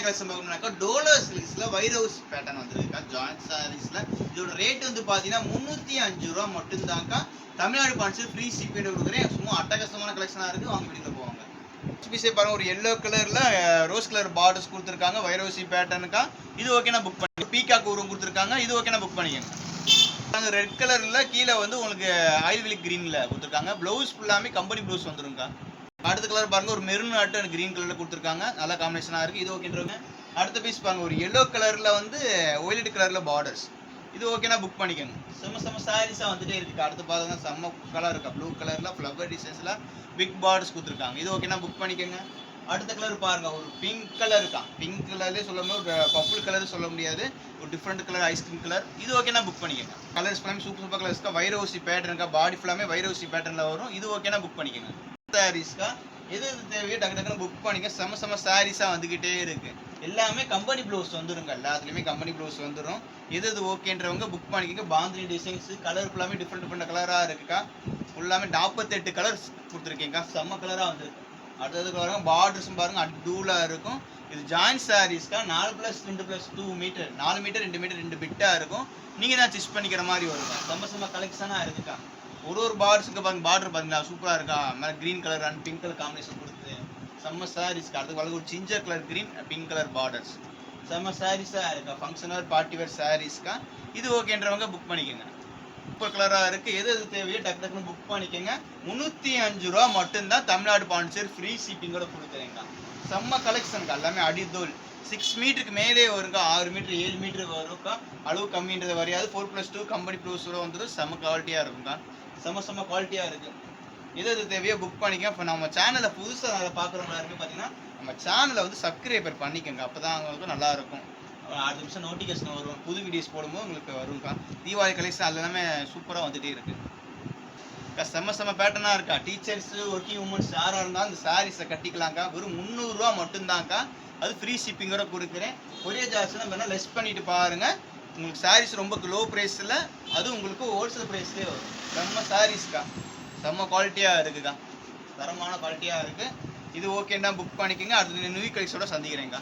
Collection பார்க்கணும்னாக்கா டோலோ சில்க்ஸ்ல வைட் ஹவுஸ் பேட்டர்ன் வந்துருக்கா ஜாயிண்ட் சாரீஸ்ல. இதோட ரேட் வந்து பாத்தீங்கன்னா 305 ரூபா மட்டும்தான்க்கா. தமிழ்நாடு பான்சர் ஃப்ரீ ஷிப்பிங் கொடுக்குறேன். சும்மா அட்டகாசமான கலெக்ஷனா இருக்கு. வாங்க வீடியோல போவாங்க. பீஸே பாருங்க, ஒரு எல்லோ கலர்ல ரோஸ் கலர் பார்டர்ஸ் கொடுத்துருக்காங்க வைட் ஹவுஸ் பேட்டர்னுக்கா. இது ஓகேனா புக் பண்ணி. பீகாக் உருவம் கொடுத்துருக்காங்க. இது ஓகேனா புக் பண்ணிக்கங்க. ரெட் கலர்ல கீழே வந்து உங்களுக்கு ஆயில்விலிக் கிரீன்ல கொடுத்துருக்காங்க. பிளவுஸ் ஃபுல்லாமே கம்பெனி பிளவுஸ் வந்துருங்கக்கா. அடுத்த கலர் பாருங்க, ஒரு மெரூன் ஆட்டு கிரீன் கலர்ல கொடுத்துருக்காங்க. நல்ல காம்பினேஷனா இருக்கு. இது ஓகேன்றவங்க அடுத்த பீஸ் பாருங்க, ஒரு எல்லோ கலர்ல வந்து ஒயிலட் கலர்ல பார்டர்ஸ். இது ஓகேனா புக் பண்ணிக்கோங்க. செம்ம சாரீஸா வந்துட்டே இருக்கு. அடுத்து பாருங்க, செம்ம கலர் இருக்கா ப்ளூ கலர்ல ஃப்ளவர் டிசைன்ஸ்ல பிக் பார்டர்ஸ் கொடுத்துருக்காங்க. இது ஓகேனா புக் பண்ணிக்கோங்க. அடுத்த கலர் பாருங்க, ஒரு பிங்க் கலர் இருக்கா. பிங்க் கலர்லேயே சொல்ல முடியாது, ஒரு பர்பிள் கலர் சொல்ல முடியாது, ஒரு டிஃப்ரெண்ட் கலர் ஐஸ்கிரீம் கலர். இது ஓகேனா புக் பண்ணிக்கோங்க. கலர்ஸ் ஃபுல்லாமே சூப்பர் கலர்ஸ்க்கா. வைட் ஹவுஸ் பேட்டர்னுக்கா. பாடி ஃபுல்லாமே வைட் ஹவுஸ் பேட்டர்ல வரும். இது ஓகேனா புக் பண்ணிக்கோங்க. சாரீஸ்க்கா எது தேவையோ டக்கு டக்குன்னு புக் பண்ணிக்க. செம்ம சாரீஸா வந்துகிட்டே இருக்கு. எல்லாமே கம்பெனி ப்ளவுஸ் வந்துருங்க. எல்லாத்துலேயுமே கம்பெனி ப்ளவுஸ் வந்துடும். எது ஓகேன்றவங்க புக் பண்ணிக்கோங்க. பாந்தினி டிசைன்ஸ் கலர் ஃபுல்லாமே டிஃப்ரெண்ட் கலராக இருக்குக்கா. ஃபுல்லாமே 48 கலர்ஸ் கொடுத்துருக்கீங்க. செம்ம கலராக வந்துருக்கு. அடுத்தது பாருங்க, பார்டர்ஸும் பாருங்க அட்டூலாக இருக்கும். இது ஜாயிண்ட் சாரீஸ்க்கா. 4+2+2 மீட்டர், 4 மீட்டர் 2 மீட்டர் 2 பிட்டாக இருக்கும். நீங்கள் தான் ஸ்டிச் பண்ணிக்கிற மாதிரி வருங்க. செம்ம கலெக்ஷனாக இருக்குக்கா. ஒரு பார்டர்ஸுக்கு பாருங்க, பார்டர் பார்த்தீங்கன்னா சூப்பராக இருக்கா. மேலே green colour and pink colour combination கொடுத்து செம்ம சாரீஸ்க்கு. அடுத்து வளர்க்க ஒரு ginger colour green pink colour borders. செம்ம சாரீஸாக இருக்கா. ஃபங்க்ஷன் வேர் பார்ட்டி வேர் சாரீஸ்க்கா. இது ஓகேன்றவங்க புக் பண்ணிக்கோங்க. சூப்பர் கலராக இருக்குது. எது தேவையோ டக்குன்னு புக் பண்ணிக்கோங்க. 305 ரூபா மட்டும்தான். தமிழ்நாடு பாண்டிச்சேரி ஃப்ரீ ஷிப்பிங்கோட கொடுக்குறேங்க. செம்ம கலெக்ஷனுக்கா. எல்லாமே அடித்தோல் 6 மீட்டருக்கு மேலே வருங்க. 6 மீட்டர் 7 மீட்டருக்கு வரும்க்கா. அளவு கம்மின்றது வரையாது. 4+2 கம்பெனி ப்ளவுஸோட வந்துடும். செம்ம குவாலிட்டியாக இருக்குங்க. செம்ம குவாலிட்டியாக இருக்குது. எது தேவையோ புக் பண்ணிக்க. இப்போ நம்ம சேனலை புதுசாக பார்க்குறவங்களா இருக்குது பார்த்தீங்கன்னா, நம்ம சேனலை வந்து சப்ஸ்கிரைபர் பண்ணிக்கோங்க. அப்போ தான் அவங்களுக்கு நல்லாயிருக்கும். அடுத்த நிமிஷம் நோட்டிஃபிகேஷன் வரும். புது வீடியோஸ் போடும்போது உங்களுக்கு வரும்க்கா. தீபாவளி கலெக்ஷன் அது எல்லாமே சூப்பராக வந்துகிட்டே இருக்குது. செம்ம பேட்டர்னாக இருக்கா. டீச்சர்ஸு ஒர்க்கிங் உமன்ஸ் யாராக இருந்தாலும் இந்த சாரீஸை கட்டிக்கலாங்க்கா. வெறும் 300 ரூபா மட்டும்தான்க்கா. அது ஃப்ரீ ஷிப்பிங்கோட கொடுக்குறேன். ஒரே சார்ஜ்லாம் வேணால் லெஸ் பண்ணிவிட்டு பாருங்கள். உங்களுக்கு சாரீஸ் ரொம்ப லோ ப்ரைஸில், அது உங்களுக்கு ஹோல்சேல் ப்ரைஸ்லேயே வரும். செம்ம சாரீஸ்க்கா. செம்ம குவாலிட்டியாக இருக்குக்கா. தரமான குவாலிட்டியாக இருக்குது. இது ஓகேன்னா புக் பண்ணிக்கோங்க. அடுத்த நியூ கலெக்ஷனோட சந்திக்கிறேங்க்கா.